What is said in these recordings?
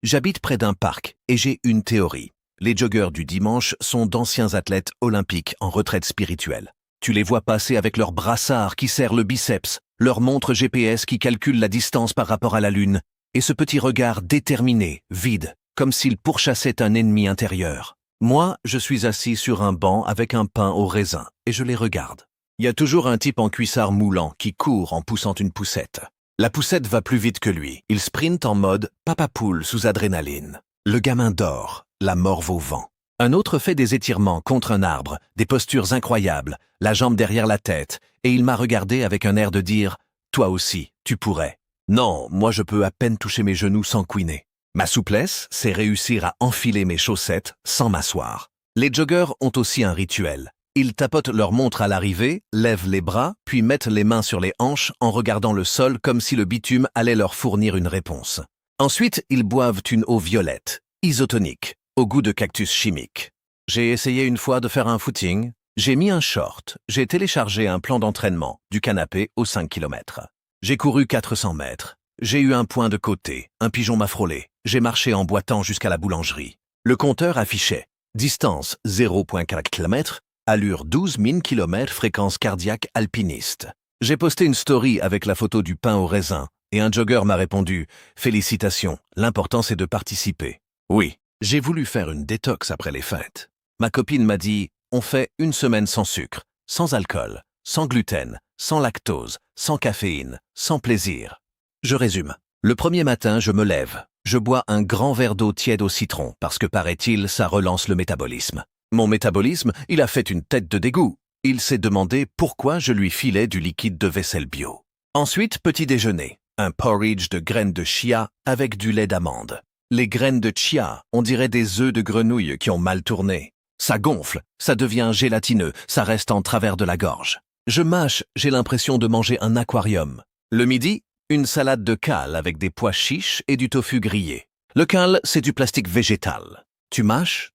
J'habite près d'un parc et j'ai une théorie. Les joggeurs du dimanche sont d'anciens athlètes olympiques en retraite spirituelle. Tu les vois passer avec leur brassard qui serre le biceps, leur montre GPS qui calcule la distance par rapport à la Lune, et ce petit regard déterminé, vide, comme s'ils pourchassaient un ennemi intérieur. Moi, je suis assis sur un banc avec un pain au raisin, et je les regarde. Il y a toujours un type en cuissard moulant qui court en poussant une poussette. La poussette va plus vite que lui. Il sprint en mode papa poule sous adrénaline. Le gamin dort, la morve au vent. Un autre fait des étirements contre un arbre, des postures incroyables, la jambe derrière la tête, et il m'a regardé avec un air de dire « Toi aussi, tu pourrais ». Non, moi je peux à peine toucher mes genoux sans couiner. Ma souplesse, c'est réussir à enfiler mes chaussettes sans m'asseoir. Les joggeurs ont aussi un rituel. Ils tapotent leur montre à l'arrivée, lèvent les bras, puis mettent les mains sur les hanches en regardant le sol comme si le bitume allait leur fournir une réponse. Ensuite, ils boivent une eau violette, isotonique, au goût de cactus chimique. J'ai essayé une fois de faire un footing, j'ai mis un short, j'ai téléchargé un plan d'entraînement, du canapé aux 5 km. J'ai couru 400 mètres. J'ai eu un point de côté, un pigeon m'a frôlé. J'ai marché en boitant jusqu'à la boulangerie. Le compteur affichait distance 0,4 km, allure 12 000 km, fréquence cardiaque alpiniste. J'ai posté une story avec la photo du pain au raisin et un jogger m'a répondu « Félicitations, l'important c'est de participer ». Oui, j'ai voulu faire une détox après les fêtes. Ma copine m'a dit « On fait une semaine sans sucre, sans alcool, sans gluten, sans lactose, sans caféine, sans plaisir ». Je résume. Le premier matin, je me lève. Je bois un grand verre d'eau tiède au citron parce que, paraît-il, ça relance le métabolisme. Mon métabolisme, il a fait une tête de dégoût. Il s'est demandé pourquoi je lui filais du liquide de vaisselle bio. Ensuite, petit déjeuner. Un porridge de graines de chia avec du lait d'amande. Les graines de chia, on dirait des œufs de grenouille qui ont mal tourné. Ça gonfle, ça devient gélatineux, ça reste en travers de la gorge. Je mâche, j'ai l'impression de manger un aquarium. Le midi, une salade de cale avec des pois chiches et du tofu grillé. Le cale, c'est du plastique végétal. Tu mâches,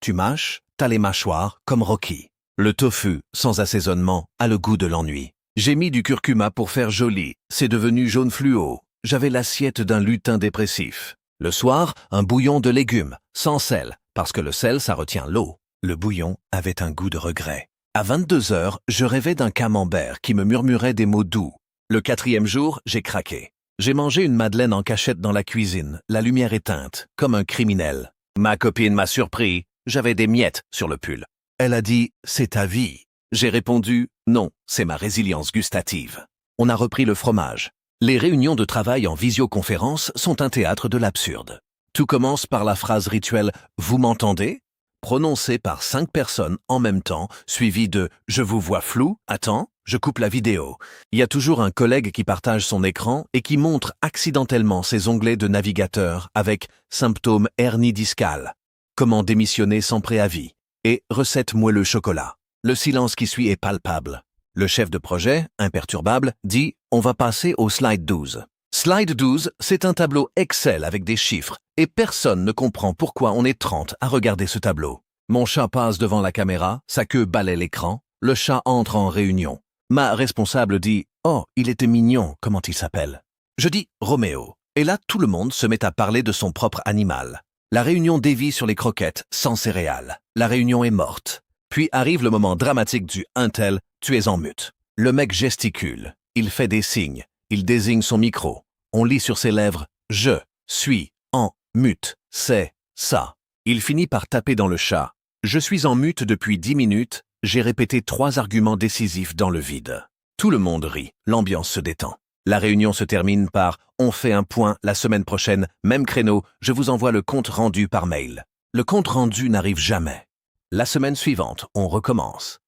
t'as les mâchoires comme Rocky. Le tofu, sans assaisonnement, a le goût de l'ennui. J'ai mis du curcuma pour faire joli, c'est devenu jaune fluo. J'avais l'assiette d'un lutin dépressif. Le soir, un bouillon de légumes, sans sel, parce que le sel, ça retient l'eau. Le bouillon avait un goût de regret. À 22 heures, je rêvais d'un camembert qui me murmurait des mots doux. Le 4e jour, j'ai craqué. J'ai mangé une madeleine en cachette dans la cuisine, la lumière éteinte, comme un criminel. Ma copine m'a surpris, j'avais des miettes sur le pull. Elle a dit « C'est ta vie ». J'ai répondu « Non, c'est ma résilience gustative ». On a repris le fromage. Les réunions de travail en visioconférence sont un théâtre de l'absurde. Tout commence par la phrase rituelle « Vous m'entendez ?» prononcée par 5 personnes en même temps, suivie de « Je vous vois flou, attends ». Je coupe la vidéo. Il y a toujours un collègue qui partage son écran et qui montre accidentellement ses onglets de navigateur avec symptômes hernie discale, comment démissionner sans préavis et recette moelleux chocolat. Le silence qui suit est palpable. Le chef de projet, imperturbable, dit « On va passer au slide 12 ». Slide 12, c'est un tableau Excel avec des chiffres et personne ne comprend pourquoi on est 30 à regarder ce tableau. Mon chat passe devant la caméra, sa queue balaie l'écran, le chat entre en réunion. Ma responsable dit « Oh, il était mignon, comment il s'appelle ?» Je dis « Roméo ». Et là, tout le monde se met à parler de son propre animal. La réunion dévie sur les croquettes sans céréales. La réunion est morte. Puis arrive le moment dramatique du « un tel, tu es en mute ». Le mec gesticule, il fait des signes, il désigne son micro. On lit sur ses lèvres « Je suis en mute, c'est ça ». Il finit par taper dans le chat. Je suis en mute depuis 10 minutes. J'ai répété 3 arguments décisifs dans le vide. Tout le monde rit, l'ambiance se détend. La réunion se termine par « On fait un point la semaine prochaine, même créneau, je vous envoie le compte rendu par mail ». Le compte rendu n'arrive jamais. La semaine suivante, on recommence.